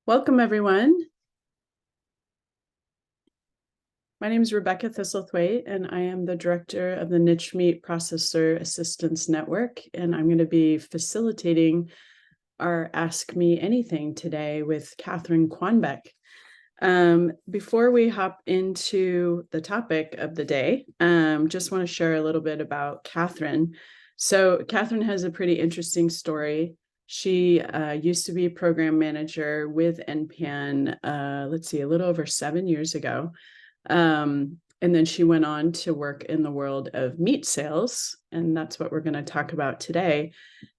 Welcome, everyone. My name is Rebecca Thistlethwaite, and I am the director of the Niche Meat Processor Assistance Network, and I'm going to be facilitating our Ask Me Anything today with Kathryn Quanbeck. Before we hop into the topic of the day, just want to share a little bit about Kathryn. So Kathryn has a pretty interesting story. She used to be a program manager with NPAN, a little over 7 years ago. And then she went on to work in the world of meat sales, and that's what we're going to talk about today.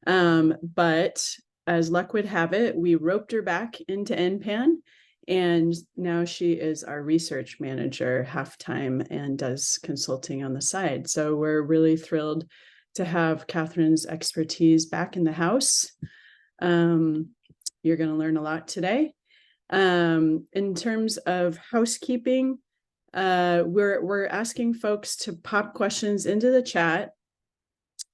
But as luck would have it, we roped her back into NPAN, and now she is our research manager half-time and does consulting on the side. So we're really thrilled to have Kathryn's expertise back in the house. You're going to learn a lot today. In terms of housekeeping, we're asking folks to pop questions into the chat.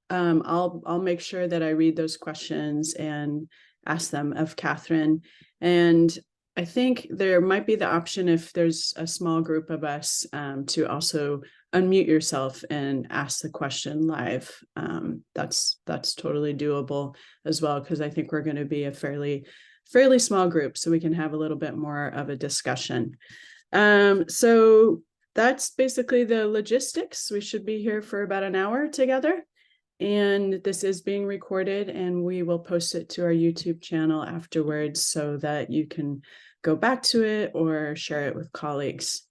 I'll make sure that I read those questions and ask them of Kathryn. And I think there might be the option, if there's a small group of us, to also unmute yourself and ask the question live. That's totally doable as well, because I think we're going to be a fairly small group, so we can have a little bit more of a discussion. So that's basically the logistics. We should be here for about an hour together. And this is being recorded, and we will post it to our YouTube channel afterwards so that you can go back to it or share it with colleagues.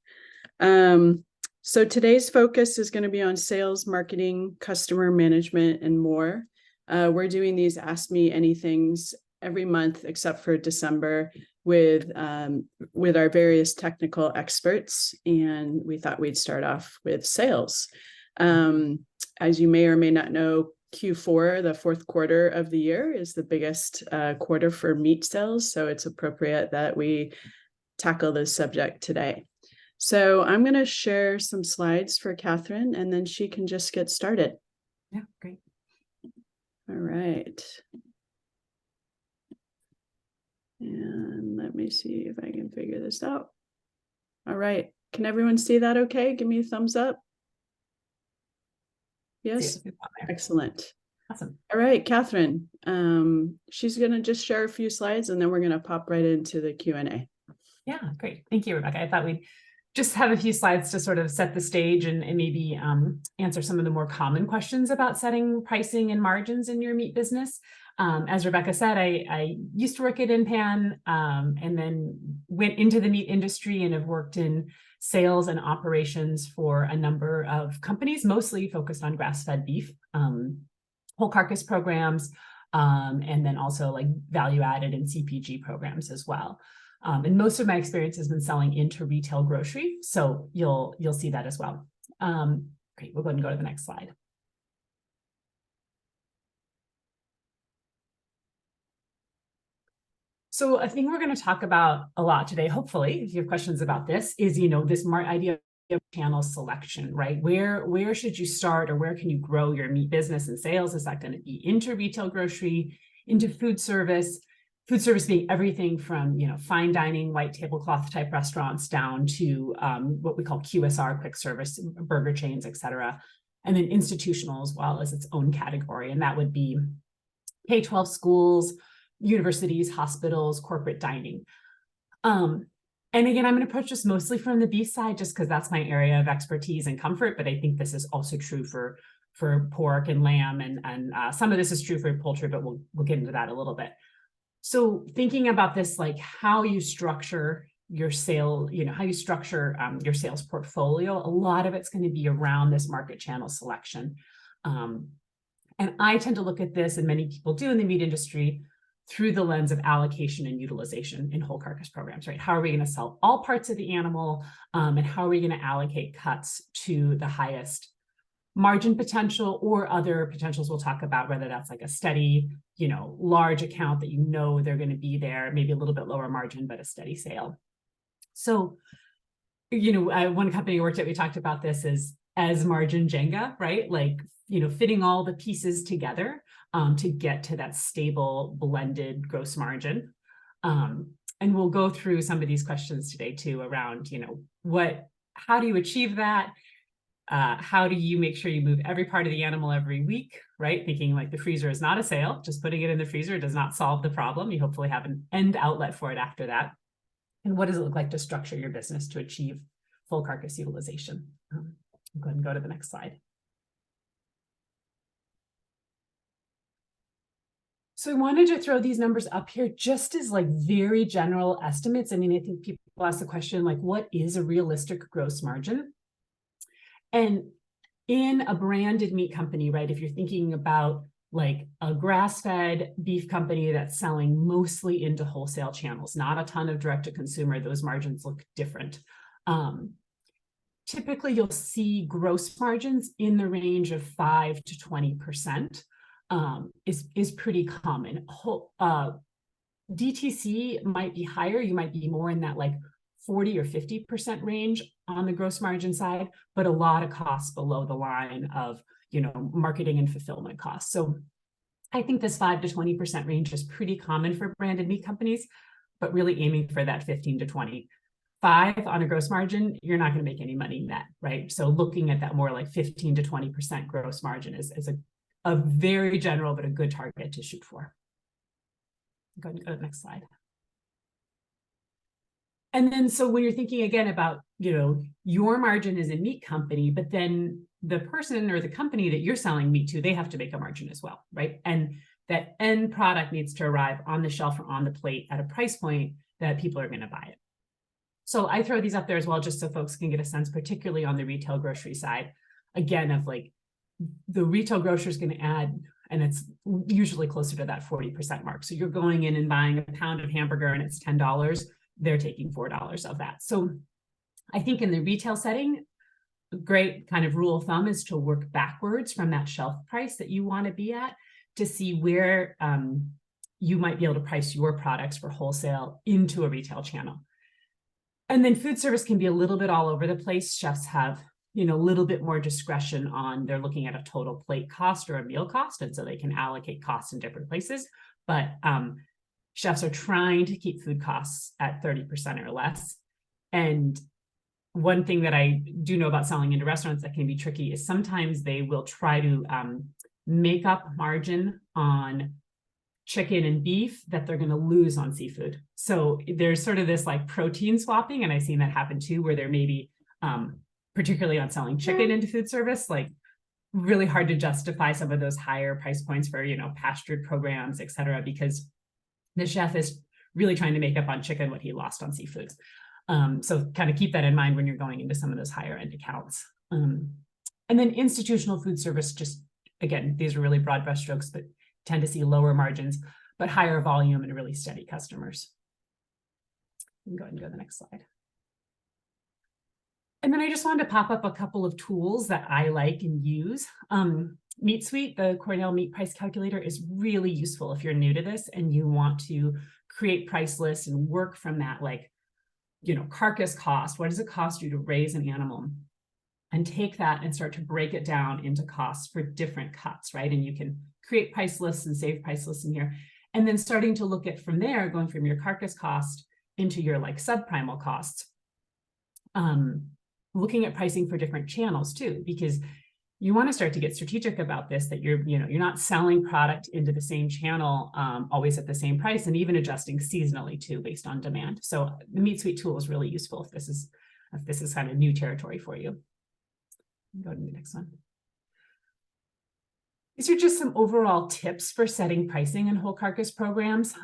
So today's focus is going to be on sales, marketing, customer management, and more. We're doing these Ask Me Anythings every month except for December with our various technical experts, and we thought we'd start off with sales. As you may or may not know, Q4, the fourth quarter of the year, is the biggest quarter for meat sales, so it's appropriate that we tackle this subject today. So I'm going to share some slides for Kathryn, and then she can just get started. Yeah, great. All right. And let me see if I can figure this out. All right. Can everyone see that okay? Give me a thumbs up. Yes. Excellent. Awesome. All right, Kathryn. She's going to just share a few slides, and then we're going to pop right into the Q&A. Yeah, great. Thank you, Rebecca. I thought we'd just have a few slides to sort of set the stage and maybe answer some of the more common questions about setting pricing and margins in your meat business. As Rebecca said, I used to work at NNPAN and then went into the meat industry and have worked in sales and operations for a number of companies, mostly focused on grass-fed beef, whole carcass programs, and then also like value-added and CPG programs as well. And most of my experience has been selling into retail grocery, so you'll see that as well. Great, we'll go ahead and go to the next slide. So I think we're going to talk about a lot today, hopefully, if you have questions about this, is, this idea of channel selection, right? Where should you start, or where can you grow your meat business and sales? Is that going to be into retail grocery, into food service being everything from, fine dining, white tablecloth type restaurants down to what we call QSR, quick service, burger chains, et cetera. And then institutional as well as its own category. And that would be K-12 schools, universities, hospitals, corporate dining. And again, I'm going to approach this mostly from the beef side, just because that's my area of expertise and comfort. But I think this is also true for pork and lamb, and some of this is true for poultry, but we'll get into that a little bit. So thinking about this, like how you structure your sale, how you structure your sales portfolio, a lot of it's going to be around this market channel selection. And I tend to look at this, and many people do in the meat industry, through the lens of allocation and utilization in whole carcass programs, right? How are we going to sell all parts of the animal, and how are we going to allocate cuts to the highest margin potential or other potentials we'll talk about, whether that's like a steady, large account that they're going to be there, maybe a little bit lower margin, but a steady sale. So, one company I worked at, we talked about this as margin Jenga, right? Like, fitting all the pieces together to get to that stable blended gross margin. And we'll go through some of these questions today too around, how do you achieve that? How do you make sure you move every part of the animal every week, right? Thinking like the freezer is not a sale, just putting it in the freezer does not solve the problem. You hopefully have an end outlet for it after that. And what does it look like to structure your business to achieve full carcass utilization? Go ahead and go to the next slide. So I wanted to throw these numbers up here just as like very general estimates. I mean, I think people ask the question, like, what is a realistic gross margin? And in a branded meat company, right, if you're thinking about like a grass-fed beef company that's selling mostly into wholesale channels, not a ton of direct to consumer, those margins look different. Typically, you'll see gross margins in the range of 5 to 20%. Is pretty common. DTC might be higher. You might be more in that like 40 or 50% range on the gross margin side, but a lot of costs below the line of, marketing and fulfillment costs. So I think this 5 to 20% range is pretty common for branded meat companies, but really aiming for that 15 to 25 on a gross margin, you're not going to make any money net, right? So looking at that more like 15 to 20% gross margin is a very general, but a good target to shoot for. Go ahead and go to the next slide. And then, so when you're thinking again about, your margin is a meat company, but then the person or the company that you're selling meat to, they have to make a margin as well, right? And that end product needs to arrive on the shelf or on the plate at a price point that people are going to buy it. So I throw these up there as well, just so folks can get a sense, particularly on the retail grocery side, again, of like, the retail grocer is going to add, and it's usually closer to that 40% mark. So you're going in and buying a pound of hamburger and it's $10. They're taking $4 of that. So I think in the retail setting, a great kind of rule of thumb is to work backwards from that shelf price that you want to be at to see where you might be able to price your products for wholesale into a retail channel. And then food service can be a little bit all over the place. Chefs have a little bit more discretion on, they're looking at a total plate cost or a meal cost. And so they can allocate costs in different places, but chefs are trying to keep food costs at 30% or less. And one thing that I do know about selling into restaurants that can be tricky is sometimes they will try to make up margin on chicken and beef that they're going to lose on seafood. So there's sort of this like protein swapping. And I've seen that happen too, where there may be, particularly on selling chicken into food service, like really hard to justify some of those higher price points for, pastured programs, et cetera, because the chef is really trying to make up on chicken what he lost on seafood. So kind of keep that in mind when you're going into some of those higher end accounts. And then institutional food service, just again, these are really broad brushstrokes, but tend to see lower margins, but higher volume and really steady customers. You can go ahead and go to the next slide. And then I just wanted to pop up a couple of tools that I like and use. Meat Suite, the Cornell meat price calculator, is really useful if you're new to this and you want to create price lists and work from that, like, carcass cost. What does it cost you to raise an animal? And take that and start to break it down into costs for different cuts, right? And you can create price lists and save price lists in here. And then starting to look at from there, going from your carcass cost into your like subprimal costs. Looking at pricing for different channels too, because you want to start to get strategic about this, that you're not selling product into the same channel always at the same price, and even adjusting seasonally too based on demand. So the Meat Suite tool is really useful if this is kind of new territory for you. Go to the next one. These are just some overall tips for setting pricing in whole carcass programs.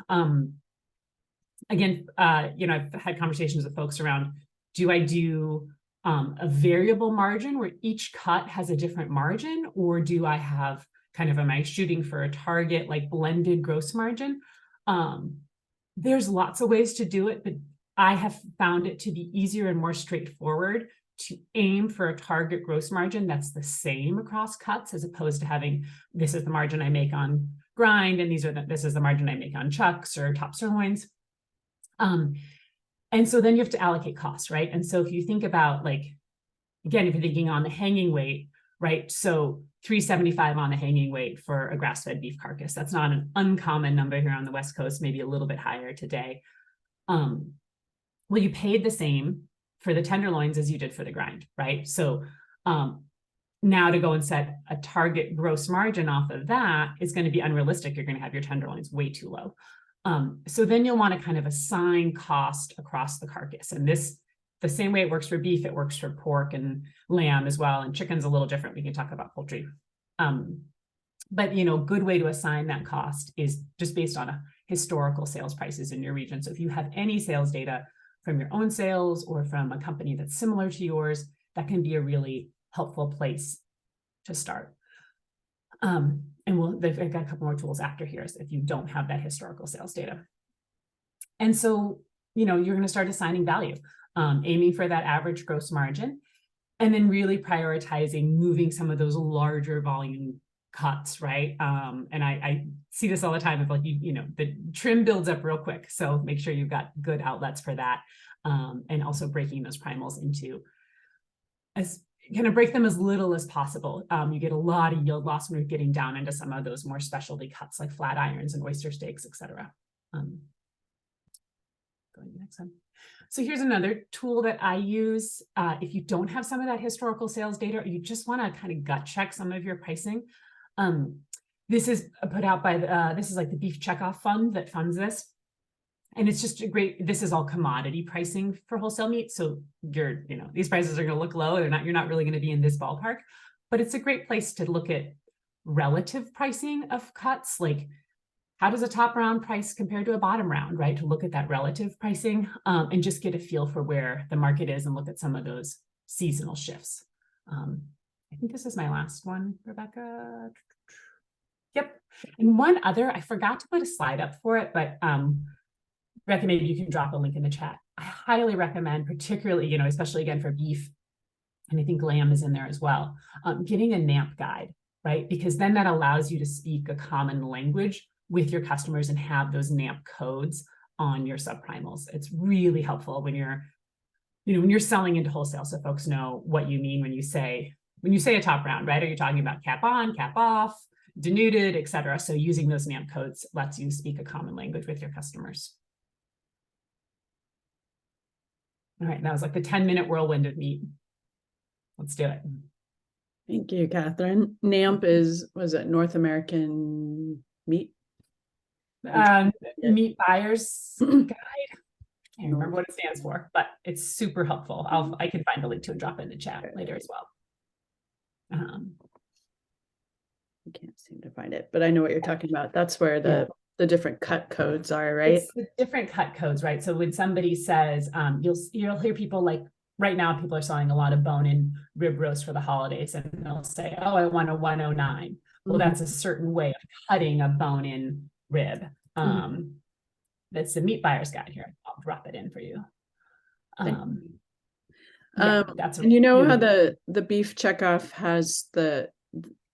Again, I've had conversations with folks around, do I do a variable margin where each cut has a different margin, or do I have am I shooting for a target like blended gross margin? There's lots of ways to do it, but I have found it to be easier and more straightforward to aim for a target gross margin that's the same across cuts, as opposed to having, this is the margin I make on grind, and this is the margin I make on chucks or top sirloins. And so then you have to allocate costs, right? And so if you think about, like, again, if you're thinking on the hanging weight, right? So $3.75 on the hanging weight for a grass-fed beef carcass. That's not an uncommon number here on the West Coast, maybe a little bit higher today. Well, you paid the same for the tenderloins as you did for the grind, right? So now to go and set a target gross margin off of that is going to be unrealistic. You're going to have your tenderloins way too low. So then you'll want to kind of assign cost across the carcass. And this, the same way it works for beef, it works for pork and lamb as well. And chicken's a little different. We can talk about poultry. But, you know, good way to assign that cost is just based on historical sales prices in your region. So if you have any sales data from your own sales or from a company that's similar to yours, that can be a really helpful place to start. And I've got a couple more tools after here if you don't have that historical sales data. And so, you know, you're going to start assigning value, aiming for that average gross margin, and then really prioritizing moving some of those larger volume cuts, right? And I see this all the time. Of like, you know, the trim builds up real quick. So make sure you've got good outlets for that. And also breaking those primals into as kind of break them as little as possible. You get a lot of yield loss when you're getting down into some of those more specialty cuts like flat irons and oyster steaks, et cetera. Going to the next one. So here's another tool that I use. If you don't have some of that historical sales data, or you just want to kind of gut check some of your pricing. This is put out by this is like the Beef Checkoff Fund that funds this. And it's just a great, this is all commodity pricing for wholesale meat. So you're, you know, these prices are going to look low. You're not really going to be in this ballpark, but it's a great place to look at relative pricing of cuts. Like, how does a top round price compare to a bottom round, right? To look at that relative pricing and just get a feel for where the market is and look at some of those seasonal shifts. I think this is my last one, Rebecca. Yep. And one other, I forgot to put a slide up for it, but Rebecca, maybe you can drop a link in the chat. I highly recommend, particularly, you know, especially again for beef, and I think lamb is in there as well, getting a NAMP guide, right? Because then that allows you to speak a common language with your customers and have those NAMP codes on your subprimals. It's really helpful when you're, you know, when you're selling into wholesale, so folks know what you mean when you say a top round, right? Are you talking about cap on, cap off, denuded, et cetera? So using those NAMP codes lets you speak a common language with your customers. All right, that was like the 10-minute whirlwind of meat. Let's do it. Thank you, Kathryn. NAMP was it North American Meat? Meat Buyers Guide. I can't remember what it stands for, but it's super helpful. I can find a link to and drop it in the chat later as well. I can't seem to find it, but I know what you're talking about. That's where the different cut codes are, right? It's the different cut codes, right? So when somebody says, you'll hear people like, right now people are selling a lot of bone-in rib roast for the holidays, and they'll say, oh, I want a 109. Well, that's a certain way of cutting a bone-in rib. That's the Meat Buyer's Guide here. I'll drop it in for you. That's and you know how the Beef Checkoff has the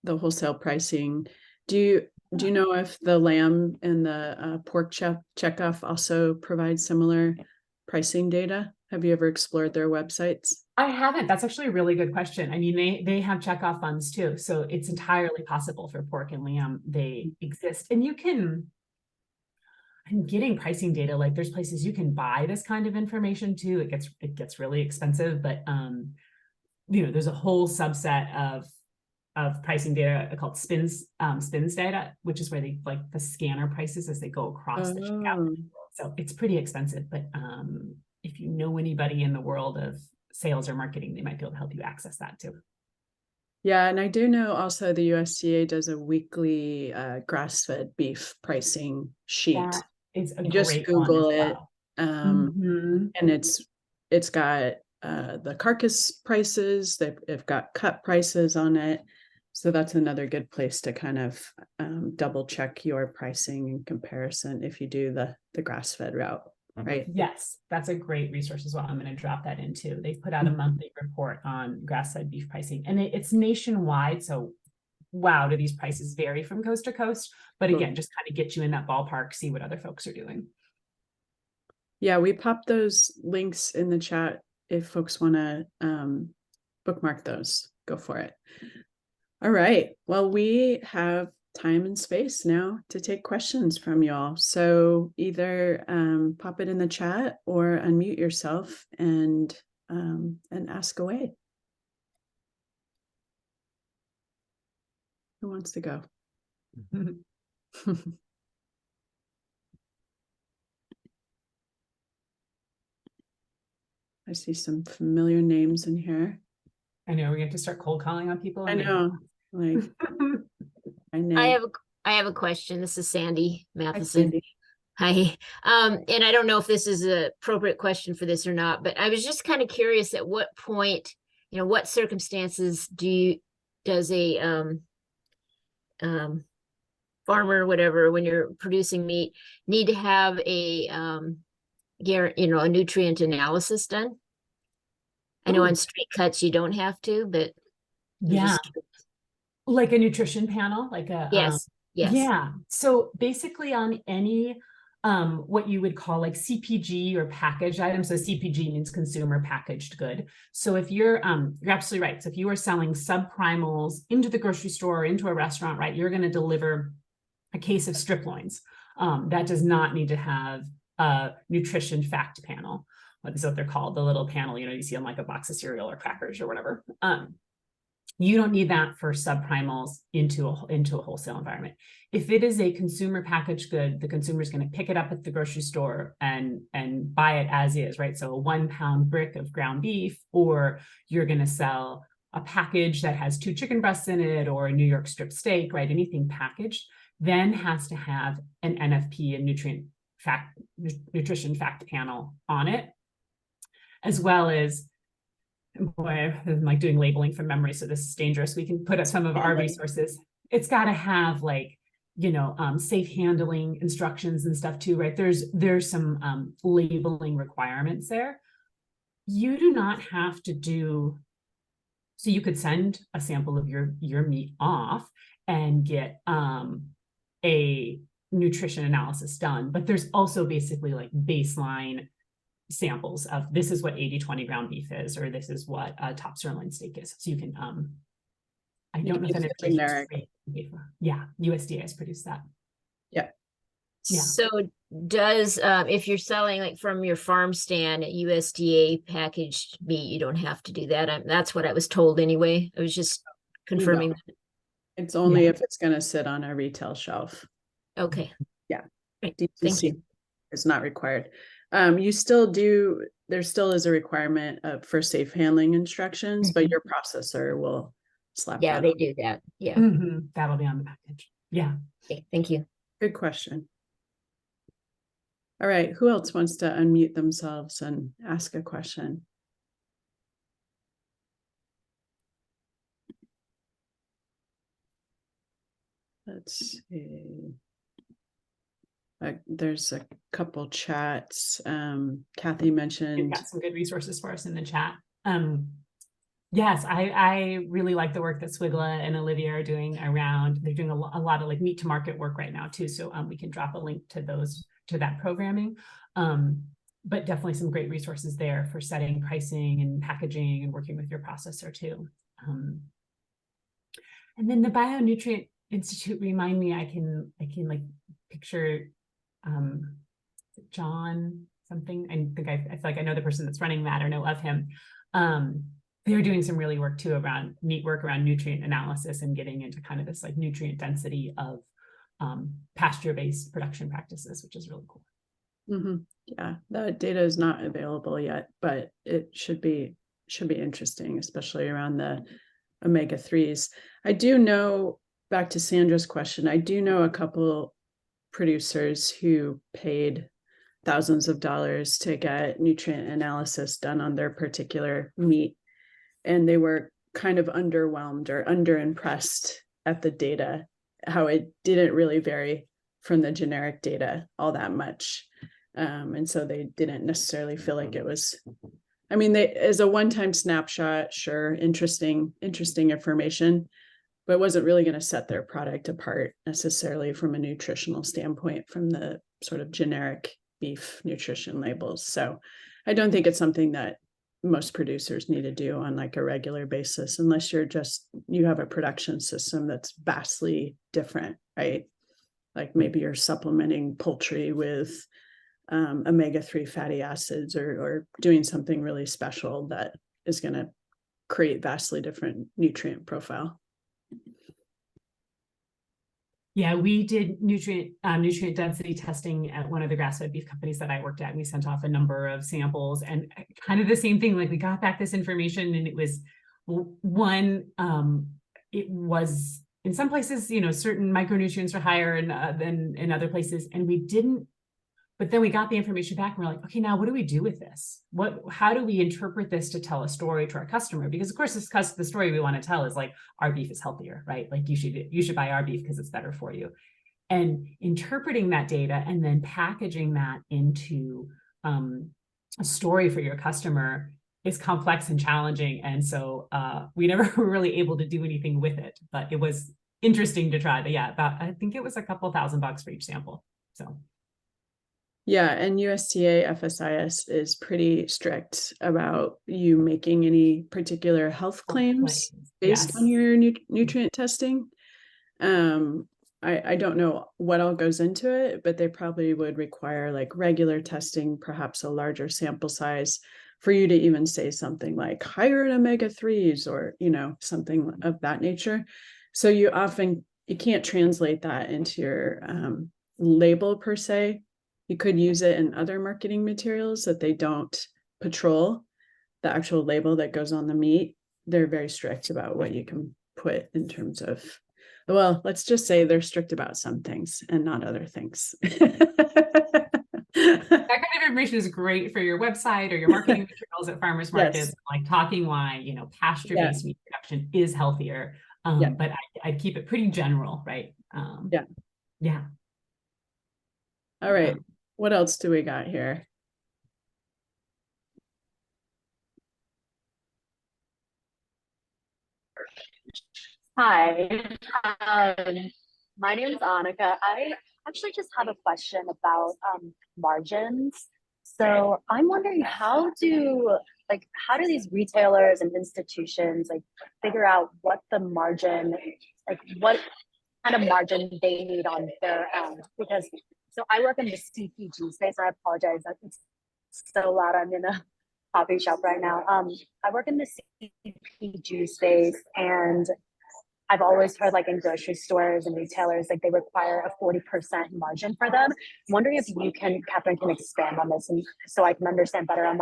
wholesale pricing. Do you know if the lamb and the pork checkoff also provide similar pricing data? Have you ever explored their websites? I haven't. That's actually a really good question. I mean, they have checkoff funds too, so it's entirely possible for pork and lamb. They exist, and you can. I'm getting pricing data. Like, there's places you can buy this kind of information too. It gets really expensive, but you know, there's a whole subset of pricing data called spins data, which is where they like the scanner prices as they go across the checkout. So it's pretty expensive, but if you know anybody in the world of sales or marketing, they might be able to help you access that too. Yeah, and I do know also the USDA does a weekly grass-fed beef pricing sheet. That is a you just great Google one as it, well. and it's got the carcass prices. They've got cut prices on it. So that's another good place to kind of double check your pricing in comparison if you do the grass-fed route, right? Yes, that's a great resource as well. I'm going to drop that in too. They've put out a monthly report on grass-fed beef pricing, and it's nationwide. So wow, do these prices vary from coast to coast? But again, just kind of get you in that ballpark, see what other folks are doing. Yeah, we popped those links in the chat if folks want to bookmark those. Go for it. All right. Well, we have time and space now to take questions from y'all. So either pop it in the chat or unmute yourself and ask away. Who wants to go? I see some familiar names in here. I know we have to start cold calling on people. I know, like I know. I have a question. This is Sandy Hi, Matheson. Cindy. Hi. And I don't know if this is an appropriate question for this or not, but I was just kind of curious at what point, what circumstances does a farmer, whatever, when you're producing meat, need to have a a nutrient analysis done? I know on street cuts you don't have to, but yeah, like a nutrition panel, like a yes. Yeah. So basically on any what you would call like CPG or packaged items. So CPG means consumer packaged good. So if you're absolutely right. So if you are selling subprimals into the grocery store or into a restaurant, right, you're going to deliver a case of strip loins. That does not need to have a nutrition fact panel. What is what they're called, the little panel, you see on like a box of cereal or crackers or whatever. You don't need that for subprimals into a wholesale environment. If it is a consumer packaged good, the consumer is going to pick it up at the grocery store and buy it as is, right? So a 1 pound brick of ground beef, or you're going to sell a package that has 2 chicken breasts in it, or a New York strip steak, right? Anything packaged then has to have an NFP, a nutrition fact panel on it, as well as, boy, I'm like doing labeling from memory, so this is dangerous. We can put up some of our resources. It's got to have like, safe handling instructions and stuff too, right? There's some labeling requirements there. You do not have to do, so you could send a sample of your meat off and get a nutrition analysis done, but there's also basically like baseline samples of this is what 80/20 ground beef is, or this is what a top sirloin steak is. So you can I don't know if that information is yeah, USDA has produced that. Yeah. So does if you're selling like from your farm stand at USDA packaged meat, you don't have to do that. That's what I was told anyway. I was just confirming that. It's only if it's going to sit on a retail shelf. Okay. Yeah. Great. DTC Thank you. is not required. You still do, there still is a requirement for safe handling instructions, but your processor will slap that they on. do that. Yeah. That'll be on the package. Yeah. Okay, thank you. Good question. All right, who else wants to unmute themselves and ask a question? Let's see. There's a couple chats. Kathy mentioned. You've got some good resources for us in the chat. Yes, I really like the work that Swigla and Olivia are doing around. They're doing a lot of like meat to market work right now too. So we can drop a link to that programming. But definitely some great resources there for setting pricing and packaging and working with your processor too. And then the Bionutrient Institute, remind me, I can like picture John something. I think I feel like I know the person that's running that or know of him. They're doing some really work too around neat work around nutrient analysis and getting into kind of this like nutrient density of pasture-based production practices, which is really cool. Yeah, the data is not available yet, but it should be interesting, especially around the omega-3s. I do know, back to Sandra's question, I do know a couple producers who paid thousands of dollars to get nutrient analysis done on their particular meat, and they were kind of underwhelmed or underimpressed at the data, how it didn't really vary from the generic data all that much. And so they didn't necessarily feel like it was, I mean, as a one-time snapshot, sure, interesting information, but it wasn't really going to set their product apart necessarily from a nutritional standpoint from the sort of generic beef nutrition labels. So I don't think it's something that most producers need to do on like a regular basis, unless you have a production system that's vastly different, right? Like maybe you're supplementing poultry with omega-3 fatty acids, or doing something really special that is going to create vastly different nutrient profile. Yeah, we did nutrient density testing at one of the grass-fed beef companies that I worked at, and we sent off a number of samples, and kind of the same thing. Like we got back this information, and it was it was in some places, certain micronutrients are higher than in other places, and we didn't. But then we got the information back, and we're like, okay, now what do we do with this? How do we interpret this to tell a story to our customer? Because of course, the story we want to tell is like, our beef is healthier, right? Like you should buy our beef because it's better for you. And interpreting that data and then packaging that into a story for your customer is complex and challenging. And so we never were really able to do anything with it, but it was interesting to try. But yeah, I think it was a couple $1,000 for each sample. So. Yeah, and USDA FSIS is pretty strict about you making any particular health claims based on your nutrient testing. I don't know what all goes into it, but they probably would require like regular testing, perhaps a larger sample size, for you to even say something like higher in omega-3s or, something of that nature. So you can't translate that into your label per se. You could use it in other marketing materials that they don't patrol the actual label that goes on the meat. They're very strict about what you can put in terms of, well, let's just say they're strict about some things and not other things. That kind of information is great for your website or your marketing materials at farmers markets, Yes. like talking why, pasture-based meat production is healthier. But I'd keep it pretty general, right? Yeah. All right. What else do we got here? Hi, my name is Annika. I actually just have a question about margins. So I'm wondering how do these retailers and institutions figure out what the margin, what kind of margin they need on their end? Because I work in the CPG space. I apologize, it's so loud. I'm in a coffee shop right now. I work in the CPG space, and I've always heard in grocery stores and retailers, they require a 40% margin for them. I'm wondering if Kathryn can expand on this, and so I can understand better on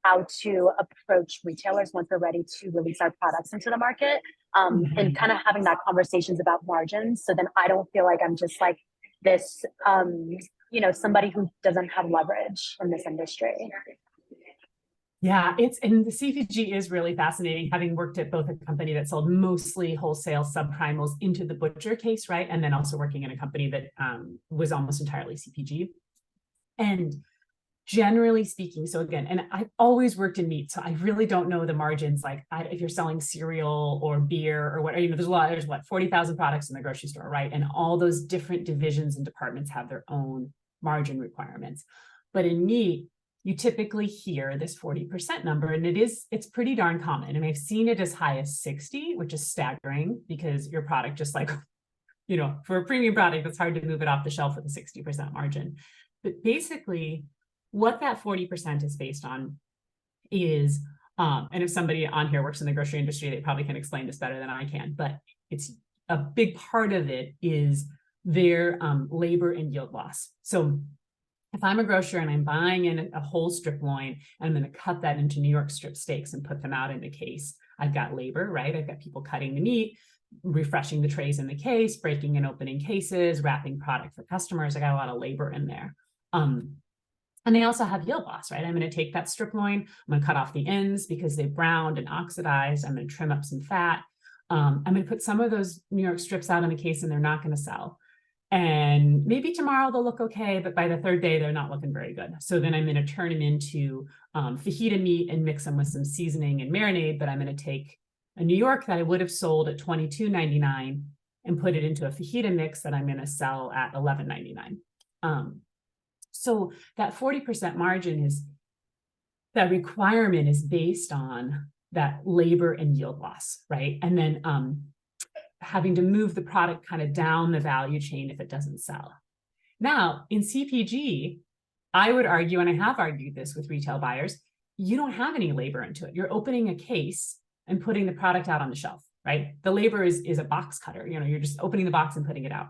how to approach retailers once they're ready to release our products into the market, and kind of having that conversations about margins. So then I don't feel like I'm just this, somebody who doesn't have leverage in this industry. Yeah, and the CPG is really fascinating, having worked at both a company that sold mostly wholesale subprimals into the butcher case, right? And then also working in a company that was almost entirely CPG. And generally speaking, so again, and I've always worked in meat, so I really don't know the margins. If you're selling cereal or beer or what, there's 40,000 products in the grocery store, right? And all those different divisions and departments have their own margin requirements. But in meat, you typically hear this 40% number, and it's pretty darn common. And I've seen it as high as 60, which is staggering because your product just for a premium product, it's hard to move it off the shelf with a 60% margin. But basically what that 40% is based on is, and if somebody on here works in the grocery industry, they probably can explain this better than I can, but it's a big part of it is their labor and yield loss. So if I'm a grocer and I'm buying in a whole strip loin, and I'm going to cut that into New York strip steaks and put them out in a case, I've got labor, right? I've got people cutting the meat, refreshing the trays in the case, breaking and opening cases, wrapping product for customers. I got a lot of labor in there. And they also have yield loss, right? I'm going to take that strip loin, I'm going to cut off the ends because they've browned and oxidized. I'm going to trim up some fat. I'm going to put some of those New York strips out in the case, and they're not going to sell. And maybe tomorrow they'll look okay, but by the third day, they're not looking very good. So then I'm going to turn them into fajita meat and mix them with some seasoning and marinade. But I'm going to take a New York that I would have sold at $22.99 and put it into a fajita mix that I'm going to sell at $11.99. So that 40% margin is that requirement is based on that labor and yield loss, right? And then having to move the product kind of down the value chain if it doesn't sell. Now, in CPG, I would argue, and I have argued this with retail buyers, you don't have any labor into it. You're opening a case and putting the product out on the shelf, right? The labor is a box cutter. You know, you're just opening the box and putting it out.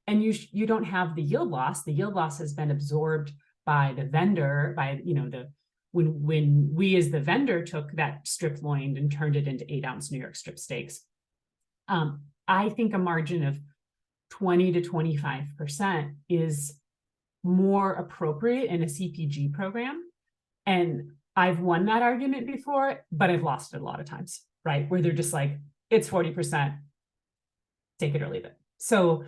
And you don't have the yield loss. The yield loss has been absorbed by the vendor, by, you know, when we as the vendor took that strip loin and turned it into 8-ounce New York strip steaks. I think a margin of 20 to 25% is more appropriate in a CPG program. And I've won that argument before, but I've lost it a lot of times, right? Where they're just like, it's 40%, take it or leave it. So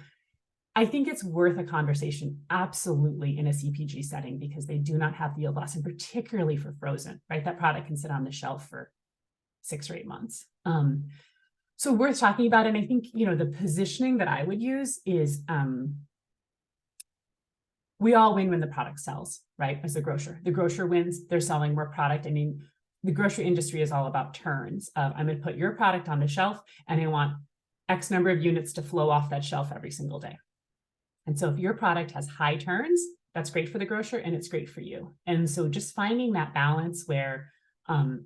I think it's worth a conversation, absolutely, in a CPG setting, because they do not have the yield loss, and particularly for frozen, right? That product can sit on the shelf for 6 or 8 months. So worth talking about. And I think, you know, the positioning that I would use is we all win when the product sells, right? As a grocer, the grocer wins, they're selling more product. I mean, the grocery industry is all about turns of, I'm going to put your product on the shelf and I want X number of units to flow off that shelf every single day. And so if your product has high turns, that's great for the grocer and it's great for you. And so just finding that balance where the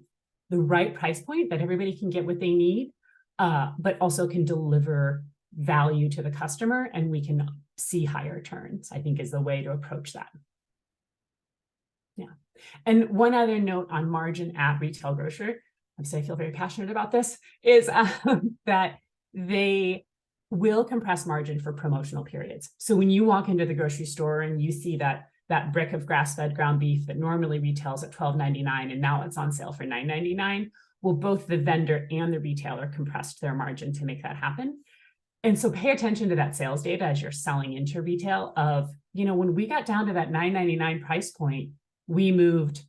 right price point that everybody can get what they need, but also can deliver value to the customer and we can see higher turns, I think is the way to approach that. Yeah. And one other note on margin at retail grocer, I'm saying I feel very passionate about this, is that they will compress margin for promotional periods. So when you walk into the grocery store and you see that brick of grass-fed ground beef that normally retails at $12.99 and now it's on sale for $9.99, well, both the vendor and the retailer compressed their margin to make that happen. And so pay attention to that sales data as you're selling into retail of, you know, when we got down to that $9.99 price point, we moved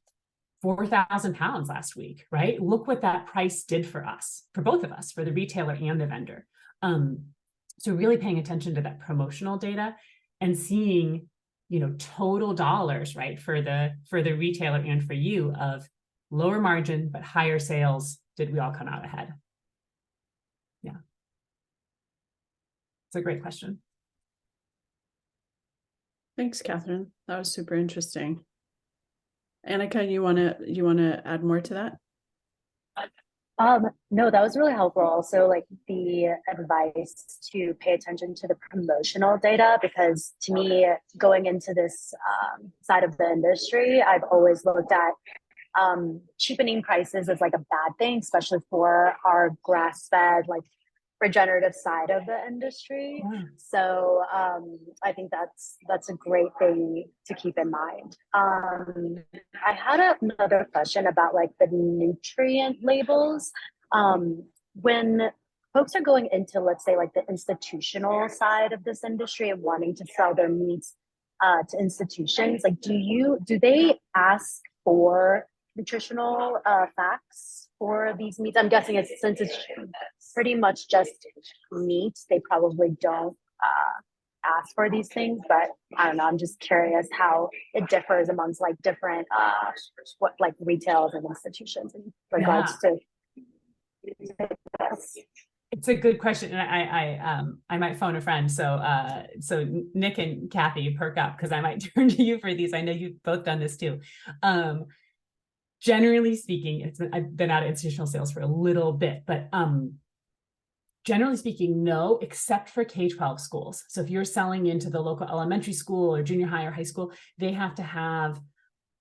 4,000 pounds last week, right? Look what that price did for us, for both of us, for the retailer and the vendor. So really paying attention to that promotional data and seeing, you know, total dollars, right, for the retailer and for you of lower margin, but higher sales. Did we all come out ahead? Yeah. It's a great question. Thanks, Kathryn. That was super interesting. Annika, you wanna add more to that? No, that was really helpful. Also, like the advice to pay attention to the promotional data, because to me, going into this side of the industry, I've always looked at cheapening prices as like a bad thing, especially for our grass-fed, like regenerative side of the industry. Yeah. So I think that's a great thing to keep in mind. I had another question about like the nutrient labels. When folks are going into, let's say, like the institutional side of this industry and wanting to sell their meats to institutions, like do they ask for nutritional facts for these meats? I'm guessing since it's pretty much just meat, they probably don't ask for these things, but I don't know, I'm just curious how it differs amongst like different what like retails and institutions in regards to this. It's a good question, and I might phone a friend. So Nick and Kathy, perk up, because I might turn to you for these. I know you've both done this too. Generally speaking, I've been out of institutional sales for a little bit, but generally speaking, no, except for K-12 schools. So if you're selling into the local elementary school or junior high or high school, they have to have,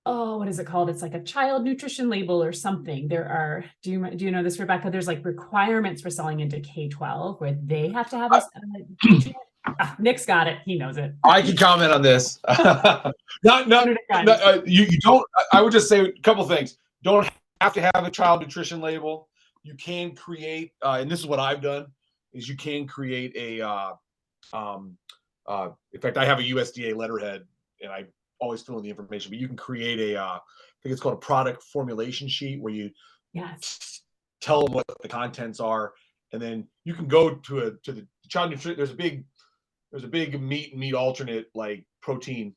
what is it called? It's like a child nutrition label or something. There are, do you know this, Rebecca? There's like requirements for selling into K-12 where they have to have a Nick's got it. He knows it. I can comment on this. You don't. I would just say a couple things. Don't have to have a child nutrition label. You can create, and this is what I've done, is you can create a. In fact, I have a USDA letterhead, and I always fill in the information. But you can create a. I think it's called a product formulation sheet, where you tell them what the contents are, and then you can go to the child nutrition. There's a big meat alternate, like protein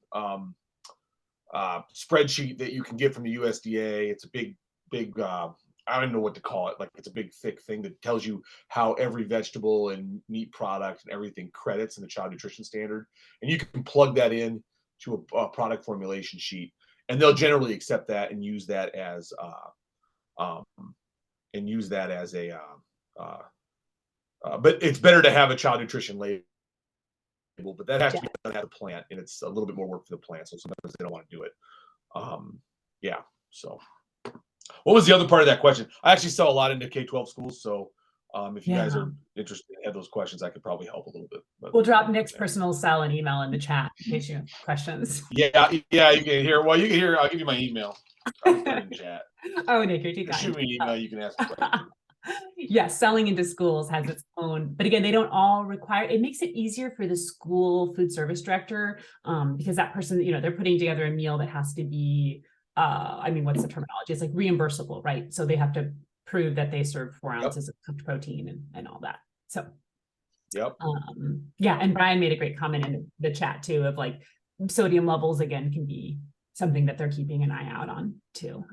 spreadsheet that you can get from the USDA. It's a big I don't know what to call it. Like, it's a big thick thing that tells you how every vegetable and meat product and everything credits in the child nutrition standard, and you can plug that in to a product formulation sheet, and they'll generally accept that and use that as but it's better to have a child nutrition label, but that has to be done at the plant, and it's a little bit more work for the plant, so sometimes they don't want to do it. Yeah, so what was the other part of that question? I actually sell a lot into K-12 schools, so if you guys are interested in those questions, I could probably help a little bit. But, we'll drop Nick's personal cell and email in the chat in case you have questions. Yeah, you can hear. Well, you can hear. I'll give you my email. I'll put it in chat. Oh, Nick, you're too kind. Shoot me an email. You can ask. Yes, selling into schools has its own, but again, they don't all require, it makes it easier for the school food service director, because that person, they're putting together a meal that has to be, I mean, what's the terminology? It's like reimbursable, right? So they have to prove that they serve 4 ounces of cooked protein and all that. So, yeah. And Brian made a great comment in the chat too, of like sodium levels again can be something that they're keeping an eye out on too.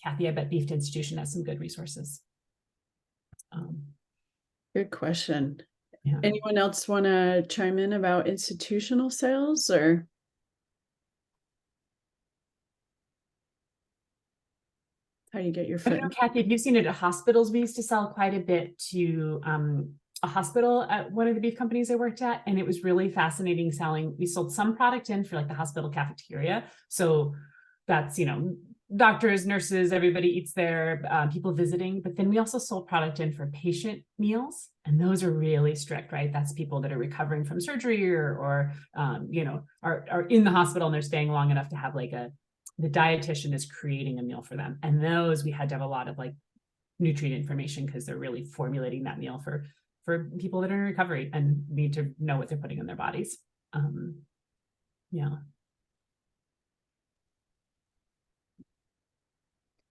Kathy, I bet Beef Institution has some good resources. Good question. Yeah. Anyone else want to chime in about institutional sales, or? How do you get your foot? I don't know, Kathy, if you've seen it at hospitals, we used to sell quite a bit to a hospital at one of the beef companies I worked at, and it was really fascinating selling. We sold some product in for like the hospital cafeteria. So that's, doctors, nurses, everybody eats there, people visiting, but then we also sold product in for patient meals, and those are really strict, right? That's people that are recovering from surgery or are in the hospital and they're staying long enough to have like the dietitian is creating a meal for them. And those, we had to have a lot of like nutrient information because they're really formulating that meal for people that are in recovery and need to know what they're putting in their bodies.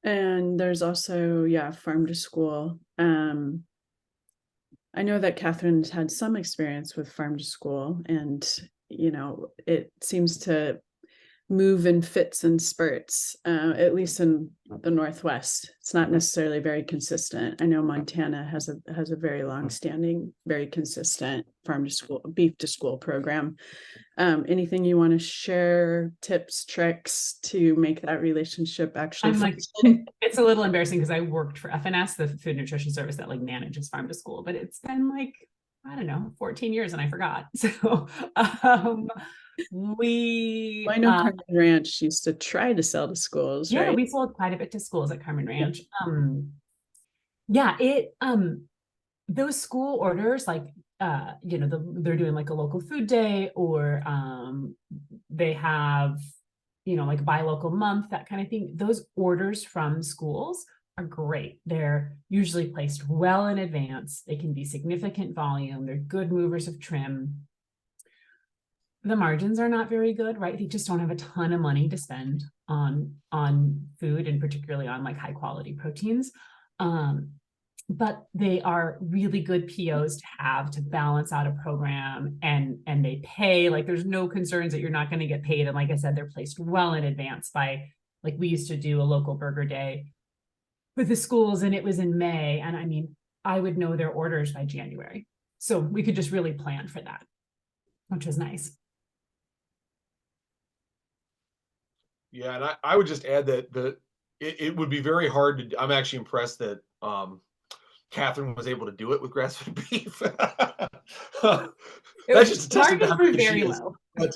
And there's also, farm to school. I know that Kathryns had some experience with farm to school, and, it seems to move in fits and spurts, at least in the Northwest. It's not necessarily very consistent. I know Montana has a very long-standing, very consistent farm to school, beef to school program. Anything you want to share, tips, tricks to make that relationship actually function? It's a little embarrassing because I worked for FNS, the food nutrition service that like manages farm to school, but it's been like, I don't know, 14 years and I forgot. So I know Carmen Ranch used to try to sell to schools, right? We sold quite a bit to schools at Carmen Ranch. Those school orders, like they're doing like a local food day, or they have like buy local month, that kind of thing. Those orders from schools are great. They're usually placed well in advance. They can be significant volume. They're good movers of trim. The margins are not very good, right? They just don't have a ton of money to spend on food, and particularly on like high quality proteins. But they are really good POs to have to balance out a program, and they pay, like there's no concerns that you're not going to get paid. And like I said, they're placed well in advance by, like we used to do a local burger day with the schools, and it was in May. And I mean, I would know their orders by January. So we could just really plan for that, which was nice. Yeah, and I would just add that it would be very hard to. I'm actually impressed that Kathryn was able to do it with grass-fed beef. That's just a testament to how good she is. But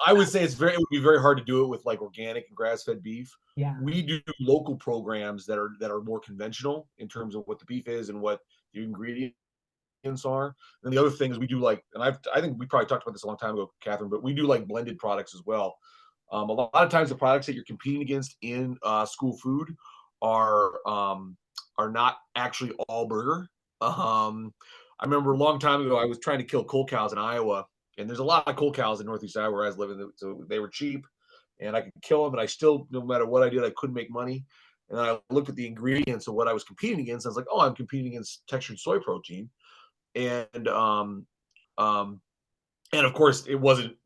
I would say it would be very hard to do it with like organic and grass-fed beef. Yeah, we do local programs that are more conventional in terms of what the beef is and what the ingredients are. And the other thing is we do like, and I think we probably talked about this a long time ago, Kathryn, but we do like blended products as well. A lot of times the products that you're competing against in school food are not actually all burger. I remember a long time ago, I was trying to kill cull cows in Iowa, and there's a lot of cull cows in Northeast Iowa where I was living, so they were cheap, and I could kill them, and I still, no matter what I did, I couldn't make money. And then I looked at the ingredients of what I was competing against. I was like, oh, I'm competing against textured soy protein, and of course, it wasn't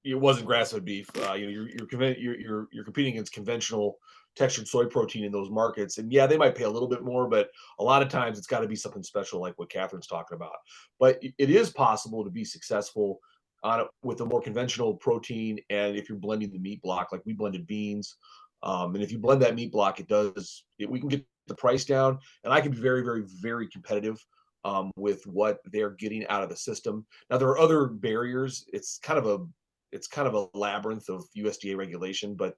it wasn't grass-fed beef. You're competing against conventional textured soy protein in those markets, and yeah, they might pay a little bit more, but a lot of times it's got to be something special, like what Kathryn's talking about. But it is possible to be successful on it with a more conventional protein, and if you're blending the meat block, like we blended beans, and if you blend that meat block, we can get the price down, and I can be very, very, very competitive with what they're getting out of the system. Now there are other barriers. It's kind of a labyrinth of USDA regulation, but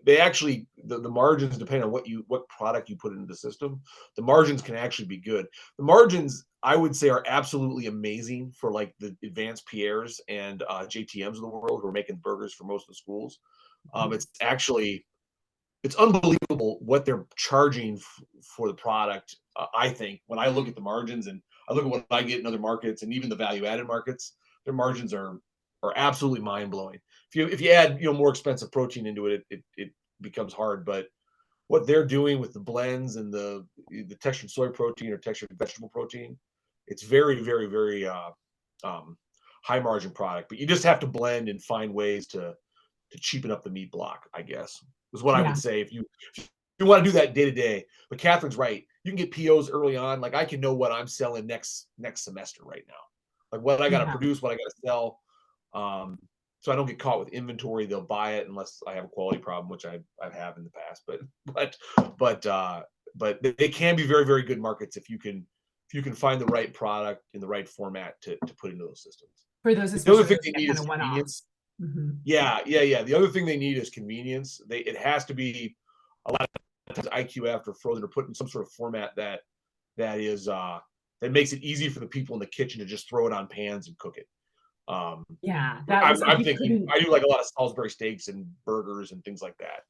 they actually the margins, depending on what product you put into the system, the margins can actually be good. The margins, I would say, are absolutely amazing for like the advanced Pierres and JTMs of the world who are making burgers for most of the schools. It's unbelievable what they're charging for the product. I think when I look at the margins and I look at what I get in other markets and even the value-added markets, their margins are absolutely mind-blowing. If you add more expensive protein into it, it becomes hard. But what they're doing with the blends and the textured soy protein or textured vegetable protein, it's very, very, very high margin product. But you just have to blend and find ways to cheapen up the meat block, I guess, is what I would say if you want to do that day to day. But Kathryn's right. You can get POs early on. Like I can know what I'm selling next semester right now. Like what I got to produce, what I got to sell. So I don't get caught with inventory. They'll buy it unless I have a quality problem, which I have in the past. But they can be very, very good markets if you can find the right product in the right format to put into those systems. For those, the other thing they need is convenience. Mm-hmm. Yeah. The other thing they need is convenience. It has to be a lot of times IQF or frozen or put in some sort of format that makes it easy for the people in the kitchen to just throw it on pans and cook it. I'm thinking I do like a lot of Salisbury steaks and burgers and things like that.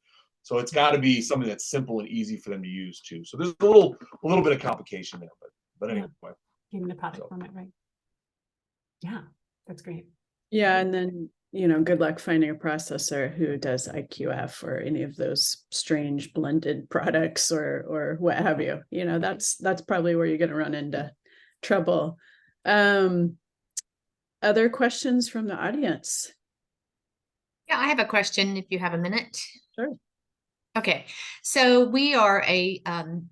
So it's got to be something that's simple and easy for them to use too. So there's a little bit of complication there, but anyway. Getting the product format right. Yeah, that's great. Yeah, and then good luck finding a processor who does IQF or any of those strange blended products or what have you. That's probably where you're going to run into trouble. Other questions from the audience? Yeah, I have a question if you have a minute. Sure. Okay, so we are a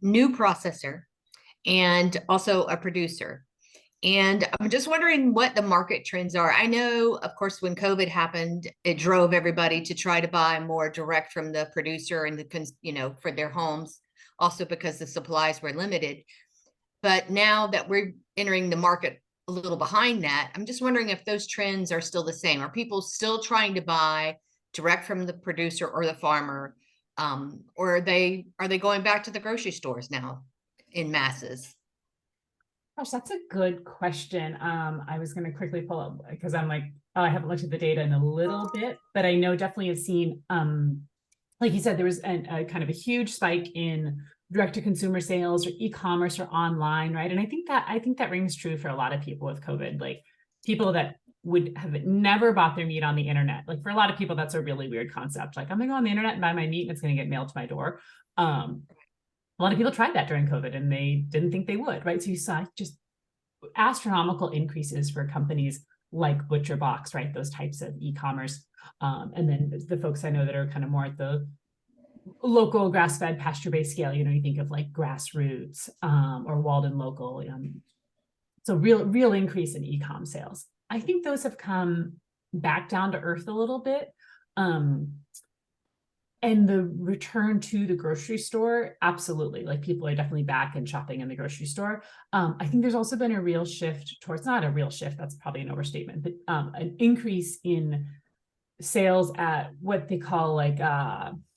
new processor and also a producer. And I'm just wondering what the market trends are. I know, of course, when COVID happened, it drove everybody to try to buy more direct from the producer and for their homes, also because the supplies were limited. But now that we're entering the market a little behind that, I'm just wondering if those trends are still the same. Are people still trying to buy direct from the producer or the farmer, or are they going back to the grocery stores now in masses? Gosh, that's a good question. I was going to quickly pull up because I'm like, I haven't looked at the data in a little bit, but I know definitely have seen, like you said, there was a kind of a huge spike in direct-to-consumer sales or e-commerce or online, right? And I think that rings true for a lot of people with COVID, like people that would have never bought their meat on the internet. Like for a lot of people, that's a really weird concept. Like I'm gonna go on the internet and buy my meat and it's gonna get mailed to my door. A lot of people tried that during COVID and they didn't think they would, right? So you saw just astronomical increases for companies like ButcherBox, right? Those types of e-commerce. And then the folks I know that are kind of more at the local grass-fed pasture-based scale, you think of like Grassroots or Walden Local. So real increase in e-com sales. I think those have come back down to earth a little bit. And the return to the grocery store, absolutely. Like people are definitely back and shopping in the grocery store. I think there's also been a real shift towards, not a real shift, that's probably an overstatement, but an increase in sales at what they call like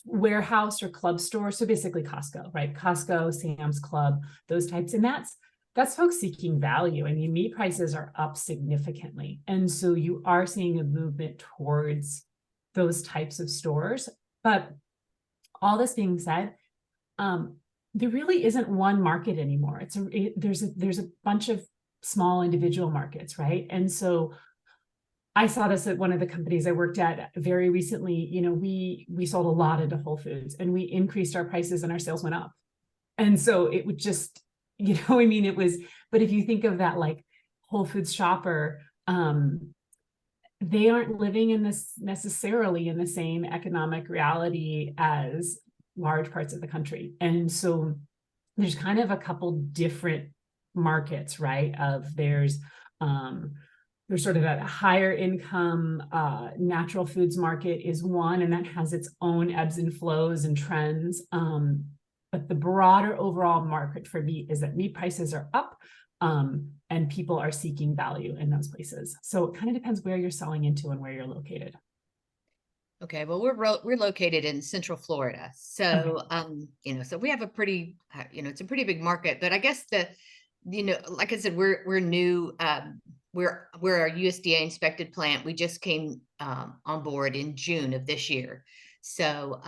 warehouse or club stores. So basically Costco, right? Costco, Sam's Club, those types. And that's folks seeking value. I mean, meat prices are up significantly. And so you are seeing a movement towards those types of stores. But all this being said, there really isn't one market anymore. There's a bunch of small individual markets, right? And so I saw this at one of the companies I worked at very recently. We sold a lot into Whole Foods and we increased our prices and our sales went up. And so it would just, it was, but if you think of that like Whole Foods shopper, they aren't living in this necessarily in the same economic reality as large parts of the country. And so there's kind of a couple different markets, right? There's sort of a higher income natural foods market is one, and that has its own ebbs and flows and trends. But the broader overall market for meat is that meat prices are up, and people are seeking value in those places. So it kind of depends where you're selling into and where you're located. Okay, well, we're located in Central Florida, so so we have a pretty, it's a pretty big market. But I guess like I said, we're new. We're a USDA inspected plant. We just came on board in June of this year. So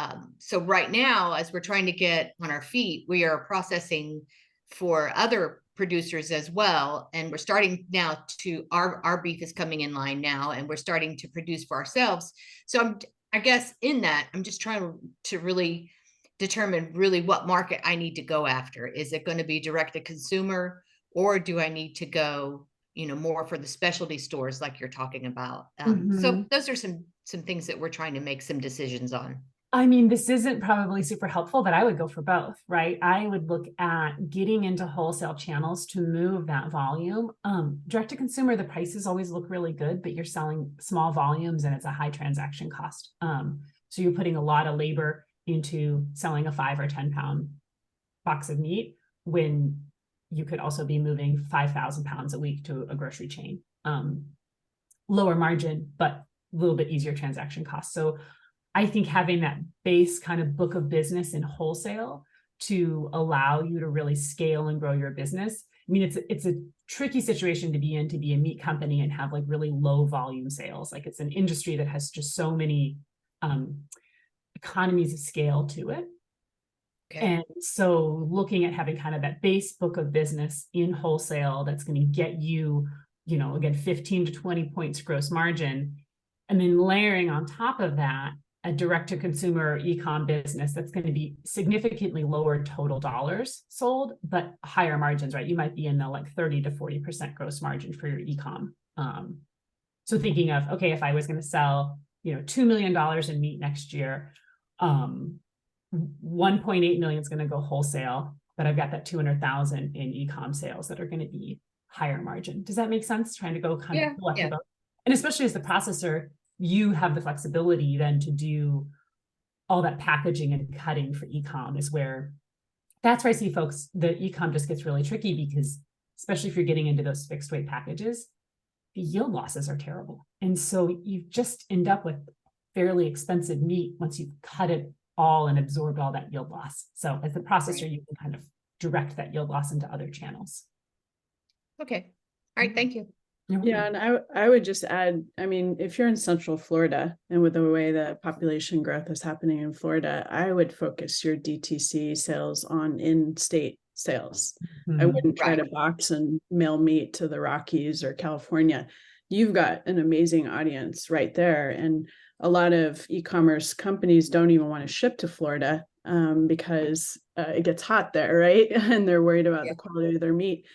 right now, as we're trying to get on our feet, we are processing for other producers as well, and we're starting now to our beef is coming in line now, and we're starting to produce for ourselves. So I guess in that, I'm just trying to really determine really what market I need to go after. Is it going to be direct to consumer, or do I need to go, more for the specialty stores like you're talking about? So those are some things that we're trying to make some decisions on. I mean, this isn't probably super helpful, but I would go for both, right? I would look at getting into wholesale channels to move that volume. Direct to consumer, the prices always look really good, but you're selling small volumes and it's a high transaction cost. So you're putting a lot of labor into selling a 5 or 10 pound box of meat when you could also be moving 5,000 pounds a week to a grocery chain. Lower margin, but a little bit easier transaction cost. So I think having that base kind of book of business in wholesale to allow you to really scale and grow your business. I mean, it's a tricky situation to be in, to be a meat company and have like really low volume sales. Like it's an industry that has just so many economies of scale to it. Okay. And so looking at having kind of that base book of business in wholesale that's going to get you, again, 15 to 20 points gross margin, and then layering on top of that a direct-to-consumer ecom business that's going to be significantly lower total dollars sold, but higher margins, right? You might be in the like 30 to 40% gross margin for your ecom. So thinking of, okay, if I was going to sell, $2 million in meat next year, 1.8 million is going to go wholesale, but I've got that 200,000 in ecom sales that are going to be higher margin. Does that make sense? Trying to go kind of left about, and especially as the processor, you have the flexibility then to do all that packaging and cutting for ecom that's where I see folks, the ecom just gets really tricky because especially if you're getting into those fixed weight packages, the yield losses are terrible. And so you just end up with fairly expensive meat once you've cut it all and absorbed all that yield loss. So as the processor, you can kind of direct that yield loss into other channels. Okay. All right. Thank you. Yeah, and I would just add, I mean, if you're in Central Florida and with the way that population growth is happening in Florida, I would focus your DTC sales on in-state sales. I wouldn't try to box and mail meat to the Rockies or California. You've got an amazing audience right there. And a lot of e-commerce companies don't even want to ship to Florida because it gets hot there, right? And they're worried about the quality of their meat.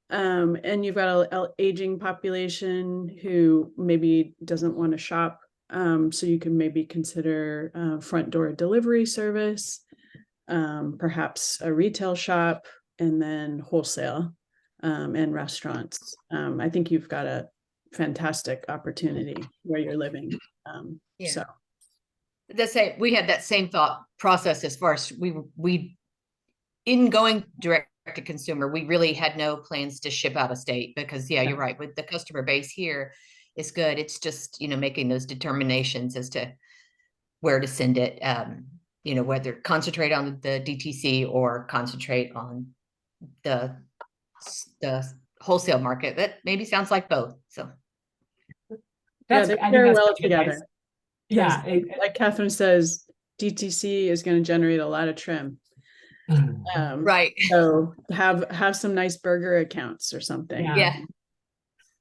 And you've got an aging population who maybe doesn't want to shop. So you can maybe consider front door delivery service, perhaps a retail shop, and then wholesale and restaurants. I think you've got a fantastic opportunity where you're living. So we had that same thought process as far as we in going direct to consumer, we really had no plans to ship out of state because you're right, with the customer base here is good. It's just, making those determinations as to where to send it, whether concentrate on the DTC or concentrate on the wholesale market. That maybe sounds like both. So they pair well together. Advice. Yeah. Like Kathryn says, DTC is going to generate a lot of trim. Right. So have some nice burger accounts or something. Yeah.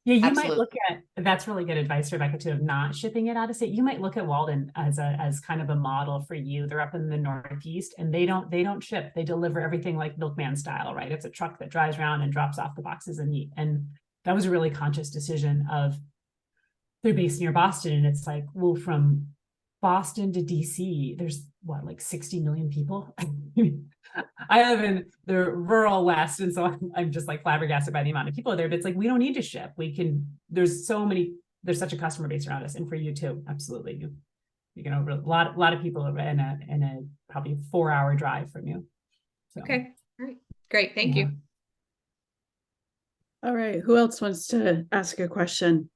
You Absolutely. Might look at, that's really good advice, Rebecca, too, of not shipping it out of state. You might look at Walden as kind of a model for you. They're up in the Northeast and they don't ship. They deliver everything like milkman style, right? It's a truck that drives around and drops off the boxes of meat. And that was a really conscious decision of they're based near Boston, and it's like, well, from Boston to DC, there's what, like 60 million people. I live in the rural West, and so I'm just like flabbergasted by the amount of people there. But it's like, we don't need to ship. There's such a customer base around us, and for you too, absolutely. You can over a lot of people in a probably 4-hour drive from you. So, okay, all right, great, thank you. All right, who else wants to ask a question?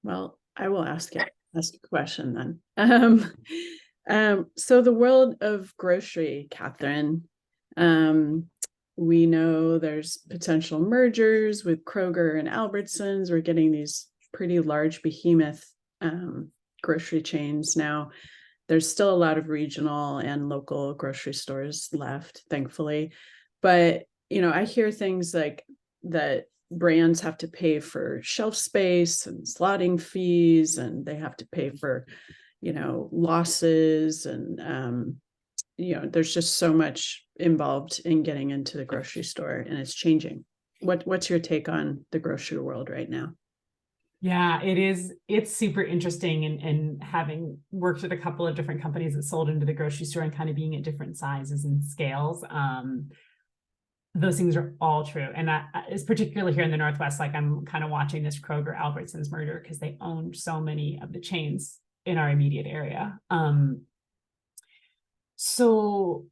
Well, I will ask a question then. So the world of grocery, Kathryn, we know there's potential mergers with Kroger and Albertsons. We're getting these pretty large behemoth grocery chains now. There's still a lot of regional and local grocery stores left, thankfully. But, I hear things like that brands have to pay for shelf space and slotting fees, and they have to pay for, losses. And, there's just so much involved in getting into the grocery store, and it's changing. What's your take on the grocery world right now? Yeah, it is. It's super interesting, and having worked with a couple of different companies that sold into the grocery store and kind of being at different sizes and scales, those things are all true. And it's particularly here in the Northwest, like I'm kind of watching this Kroger Albertsons merger because they own so many of the chains in our immediate area. So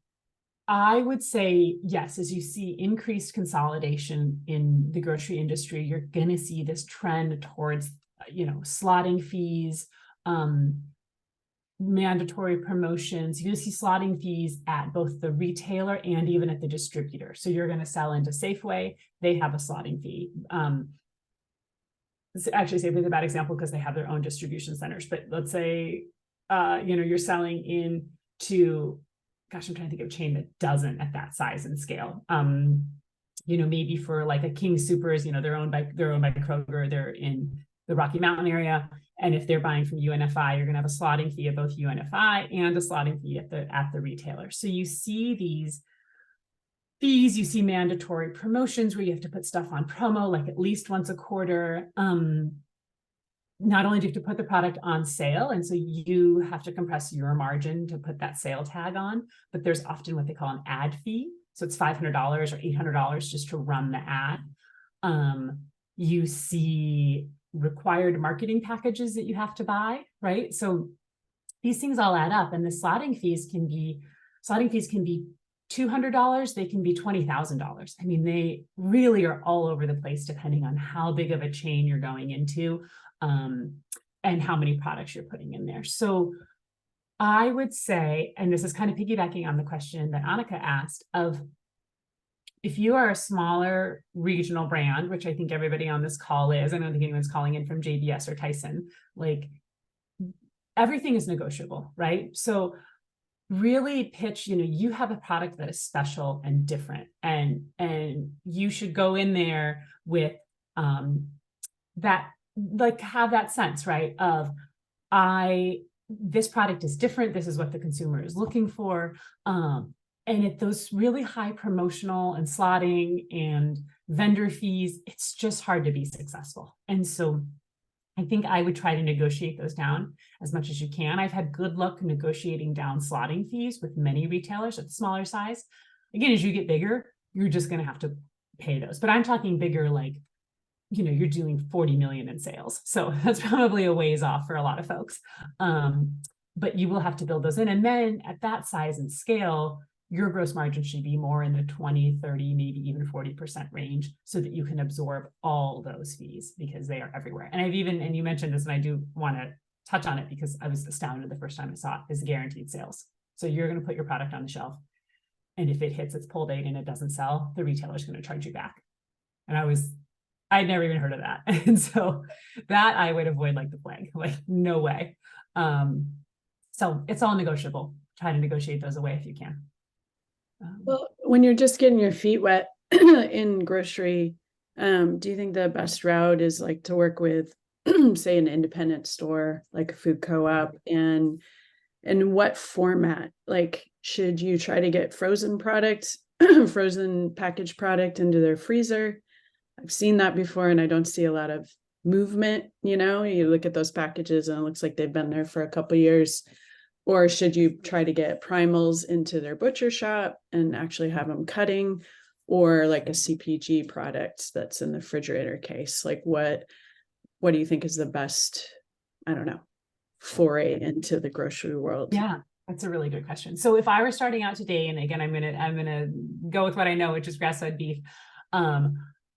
I would say, yes, as you see increased consolidation in the grocery industry, you're going to see this trend towards, slotting fees, mandatory promotions. You're going to see slotting fees at both the retailer and even at the distributor. So you're going to sell into Safeway, they have a slotting fee. Actually, Safeway is a bad example because they have their own distribution centers. But let's say, you're selling into, gosh, I'm trying to think of a chain that doesn't at that size and scale. Maybe for like a King Soopers, they're owned by Kroger. They're in the Rocky Mountain area, and if they're buying from UNFI, you're going to have a slotting fee at both UNFI and a slotting fee at the retailer. So you see these fees, you see mandatory promotions where you have to put stuff on promo, like at least once a quarter. Not only do you have to put the product on sale, and so you have to compress your margin to put that sale tag on, but there's often what they call an ad fee. So it's $500 or $800 just to run the ad. You see required marketing packages that you have to buy, right? So these things all add up, and the slotting fees can be $200, they can be $20,000. I mean, they really are all over the place depending on how big of a chain you're going into. And how many products you're putting in there. So I would say, and this is kind of piggybacking on the question that Annika asked, of if you are a smaller regional brand, which I think everybody on this call is, I don't think anyone's calling in from JBS or Tyson, like everything is negotiable, right? So really pitch, you have a product that is special and different, and you should go in there with that, like have that sense, right? Of this product is different. This is what the consumer is looking for. And at those really high promotional and slotting and vendor fees, it's just hard to be successful. And so I think I would try to negotiate those down as much as you can. I've had good luck negotiating down slotting fees with many retailers at the smaller size. Again, as you get bigger, you're just going to have to pay those. But I'm talking bigger, like, you're doing 40 million in sales. So that's probably a ways off for a lot of folks. But you will have to build those in. And then at that size and scale, your gross margin should be more in the 20, 30, maybe even 40% range, so that you can absorb all those fees because they are everywhere. And and you mentioned this, and I do want to touch on it because I was astounded the first time I saw it, is guaranteed sales. So you're going to put your product on the shelf, and if it hits its pull date and it doesn't sell, the retailer is going to charge you back. And I'd never even heard of that. And so that I would avoid like the plague, like no way. So it's all negotiable. Try to negotiate those away if you can. Well, when you're just getting your feet wet in grocery, do you think the best route is like to work with, say, an independent store, like a food co-op, and what format? Like, should you try to get frozen products, frozen packaged product into their freezer? I've seen that before and I don't see a lot of movement. You look at those packages and it looks like they've been there for a couple of years. Or should you try to get primals into their butcher shop and actually have them cutting, or like a CPG product that's in the refrigerator case? Like what do you think is the best, I don't know, foray into the grocery world? Yeah, that's a really good question. So if I were starting out today, and again, I'm gonna go with what I know, which is grass-fed beef.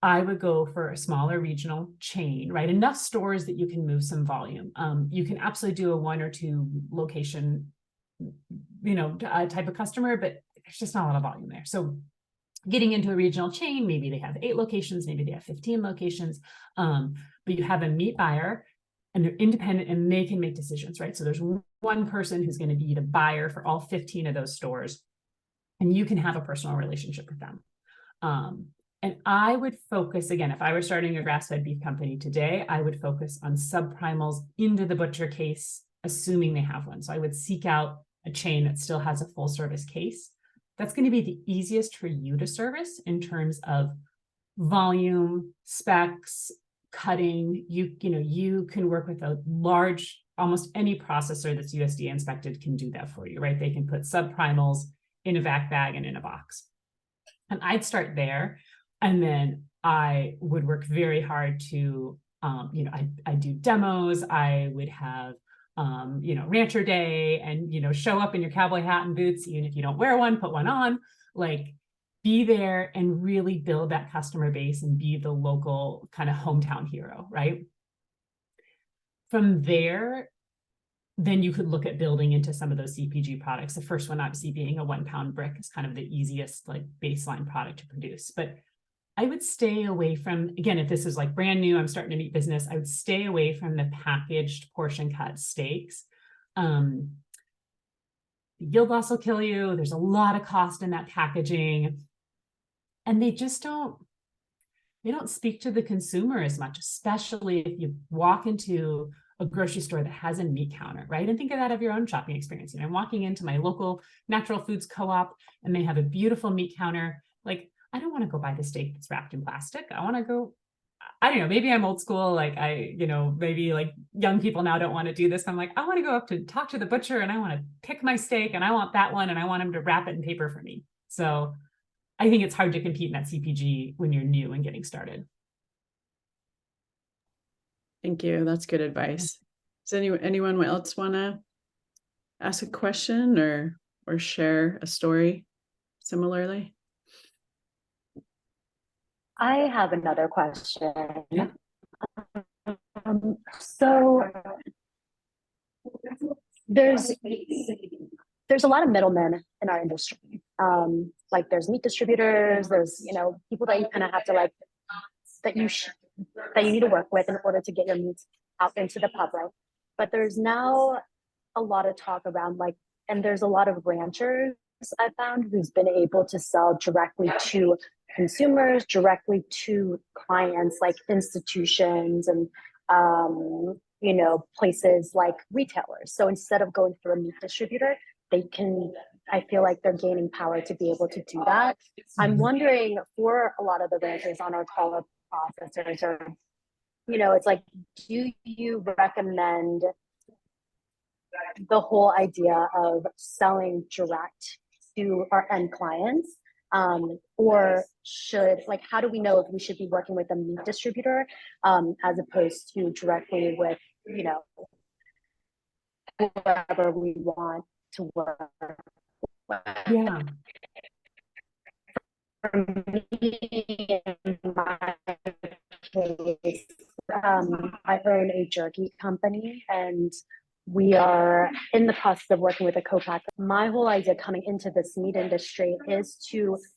I would go for a smaller regional chain, right? Enough stores that you can move some volume. You can absolutely do a 1 or 2 location, type of customer, but there's just not a lot of volume there. So getting into a regional chain, maybe they have 8 locations, maybe they have 15 locations, but you have a meat buyer and they're independent and they can make decisions, right? So there's one person who's going to be the buyer for all 15 of those stores, and you can have a personal relationship with them. And I would focus, again, if I were starting a grass-fed beef company today, I would focus on subprimals into the butcher case, assuming they have one. So I would seek out a chain that still has a full service case. That's going to be the easiest for you to service in terms of volume, specs, cutting. You can work with a large, almost any processor that's USDA inspected can do that for you, right? They can put subprimals in a vac bag and in a box. And I'd start there. And then I would work very hard to, I do demos. I would have, rancher day and, show up in your cowboy hat and boots, even if you don't wear one, put one on, like be there and really build that customer base and be the local kind of hometown hero, right? From there, then you could look at building into some of those CPG products. The first one, obviously, being a 1 pound brick is kind of the easiest like baseline product to produce. But I would stay away from, again, if this is like brand new, I'm starting a meat business, I would stay away from the packaged portion cut steaks. The yield loss will kill you. There's a lot of cost in that packaging. And they don't speak to the consumer as much, especially if you walk into a grocery store that has a meat counter, right? And think of that of your own shopping experience. I'm walking into my local natural foods co-op and they have a beautiful meat counter. Like, I don't want to go buy the steak that's wrapped in plastic. I want to go, I don't know, maybe I'm old school. Like maybe like young people now don't want to do this. I'm like, I want to go up to talk to the butcher and I want to pick my steak and I want that one and I want him to wrap it in paper for me. So I think it's hard to compete in that CPG when you're new and getting started. Thank you. That's good advice. Does anyone else want to ask a question or share a story similarly? I have another question. Yeah. So there's a lot of middlemen in our industry. Like there's meat distributors, there's people that you kind of have to like that you need to work with in order to get your meats out into the public. But there's now a lot of talk around and there's a lot of ranchers I found who's been able to sell directly to consumers, directly to clients like institutions and places like retailers. So instead of going through a meat distributor, I feel like they're gaining power to be able to do that. I'm wondering for a lot of the ranchers on our call processors, or it's like, do you recommend the whole idea of selling direct to our end clients, or how do we know if we should be working with a meat distributor as opposed to directly with whoever we want to work with? Yeah. For me, in my case, I own a jerky company and we are in the process of working with a co-packer. My whole idea coming into this meat industry and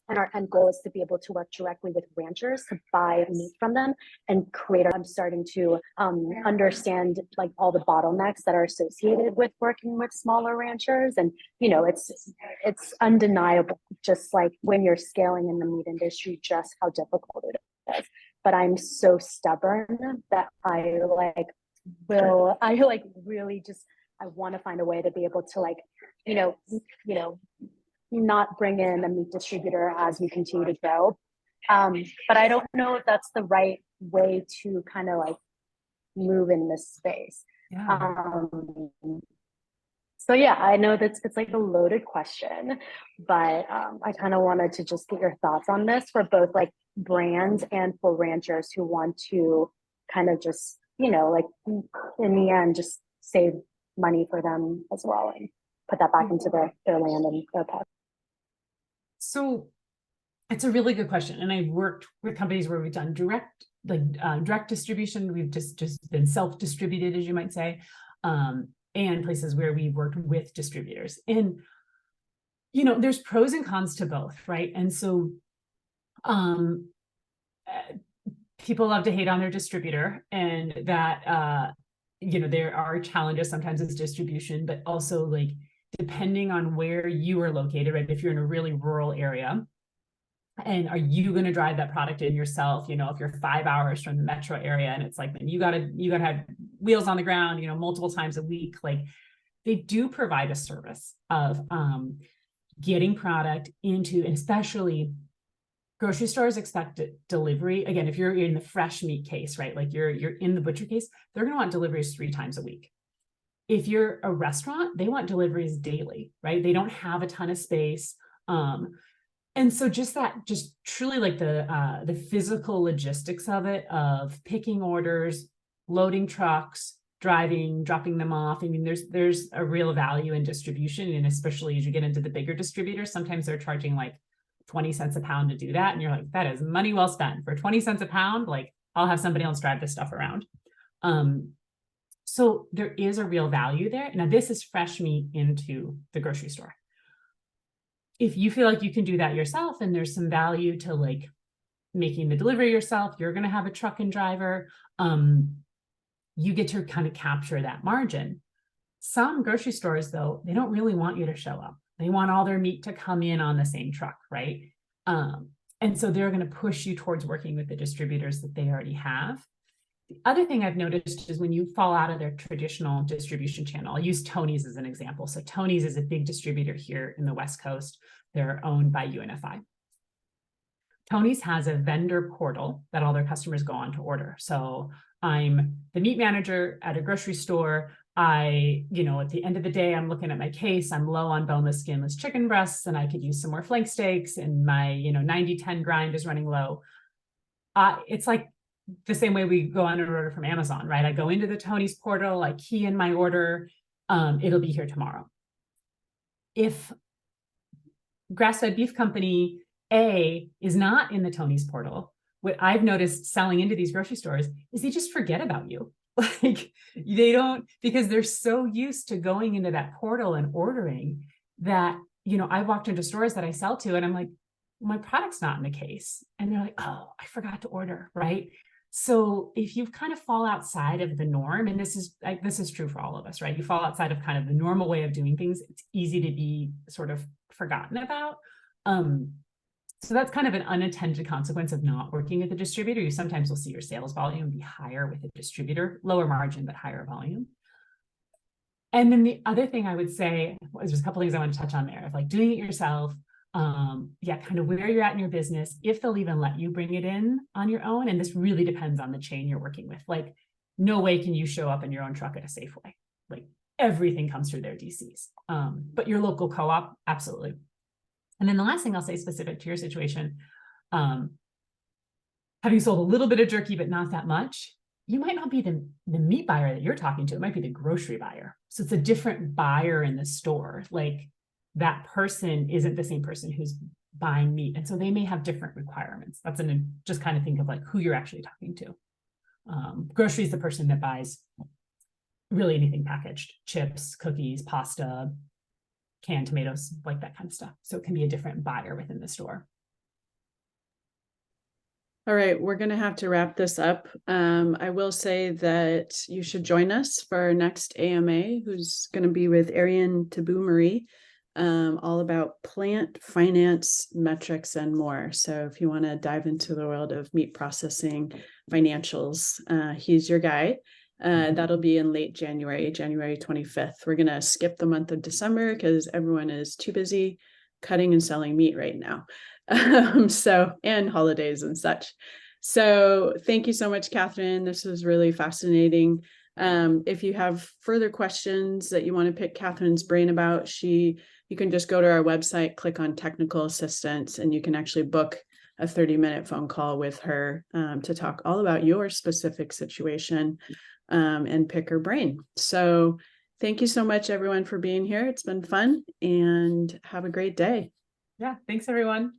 our end goal is to be able to work directly with ranchers to buy meat from them and I'm starting to understand like all the bottlenecks that are associated with working with smaller ranchers. And, it's undeniable, just like when you're scaling in the meat industry, just how difficult it is. But I'm so stubborn that I really just, I want to find a way to be able to not bring in a meat distributor as we continue to grow. But I don't know if that's the right way to kind of like move in this space. Yeah. So yeah, I know that's it's like a loaded question, but I kind of wanted to just get your thoughts on this for both like brands and for ranchers who want to kind of just, you know, like in the end, just save money for them as well and put that back into their land and their pet. So it's a really good question. And I've worked with companies where we've done direct distribution. We've just been self-distributed, as you might say. And places where we've worked with distributors. And, you know, there's pros and cons to both, right? And so people love to hate on their distributor, and that, you know, there are challenges sometimes with distribution, but also like depending on where you are located, right? If you're in a really rural area, and are you going to drive that product in yourself? You know, if you're 5 hours from the metro area, and it's like, then you gotta have wheels on the ground, you know, multiple times a week. Like, they do provide a service of getting product into, and especially grocery stores expect delivery. Again, if you're in the fresh meat case, right? Like you're in the butcher case, they're going to want deliveries 3 times a week. If you're a restaurant, they want deliveries daily, right? They don't have a ton of space. And so just truly like the physical logistics of it, of picking orders, loading trucks, driving, dropping them off. I mean, there's a real value in distribution. And especially as you get into the bigger distributors, sometimes they're charging like 20 cents a pound to do that. And you're like, that is money well spent. For 20 cents a pound, like I'll have somebody else drive this stuff around. So there is a real value there. Now, this is fresh meat into the grocery store. If you feel like you can do that yourself and there's some value to like making the delivery yourself, you're going to have a truck and driver, you get to kind of capture that margin. Some grocery stores, though, they don't really want you to show up. They want all their meat to come in on the same truck, right? And so they're going to push you towards working with the distributors that they already have. The other thing I've noticed is when you fall out of their traditional distribution channel, I'll use Tony's as an example. So Tony's is a big distributor here in the West Coast. They're owned by UNFI. Tony's has a vendor portal that all their customers go on to order. So I'm the meat manager at a grocery store. At the end of the day, I'm looking at my case. I'm low on boneless, skinless chicken breasts, and I could use some more flank steaks, and my 90-10 grind is running low. It's like the same way we go on an order from Amazon, right? I go into the Tony's portal, I key in my order, it'll be here tomorrow. If grass-fed beef company A is not in the Tony's portal, what I've noticed selling into these grocery stores is they just forget about you. Like they don't, because they're so used to going into that portal and ordering that, I've walked into stores that I sell to and I'm like, my product's not in the case. And they're like, oh, I forgot to order, right? So if you kind of fall outside of the norm, and this is true for all of us, right? You fall outside of kind of the normal way of doing things, it's easy to be sort of forgotten about. So that's kind of an unintended consequence of not working with a distributor. You sometimes will see your sales volume be higher with a distributor, lower margin, but higher volume. And then the other thing I would say was just a couple things I want to touch on there, of like doing it yourself. Kind of where you're at in your business, if they'll even let you bring it in on your own. And this really depends on the chain you're working with. Like, no way can you show up in your own truck at a Safeway. Like, everything comes through their DCs. But your local co-op, absolutely. And then the last thing I'll say specific to your situation, having sold a little bit of jerky, but not that much, you might not be the meat buyer that you're talking to. It might be the grocery buyer. So it's a different buyer in the store. Like, that person isn't the same person who's buying meat. And so they may have different requirements. That's just kind of think of like who you're actually talking to. Grocery is the person that buys really anything packaged, chips, cookies, pasta, canned tomatoes, like that kind of stuff. So it can be a different buyer within the store. All right, we're going to have to wrap this up. I will say that you should join us for our next AMA, who's going to be with Ariane Tabou-Marie. All about plant finance, metrics, and more. So if you want to dive into the world of meat processing, financials, he's your guy. That'll be in late January 25th. We're going to skip the month of December because everyone is too busy cutting and selling meat right now. So, and holidays and such. So thank you so much, Kathryn. This was really fascinating. If you have further questions that you want to pick Kathryn's brain about, you can just go to our website, click on technical assistance, and you can actually book a 30-minute phone call with her to talk all about your specific situation and pick her brain. So thank you so much, everyone, for being here. It's been fun, and have a great day. Yeah, thanks, everyone.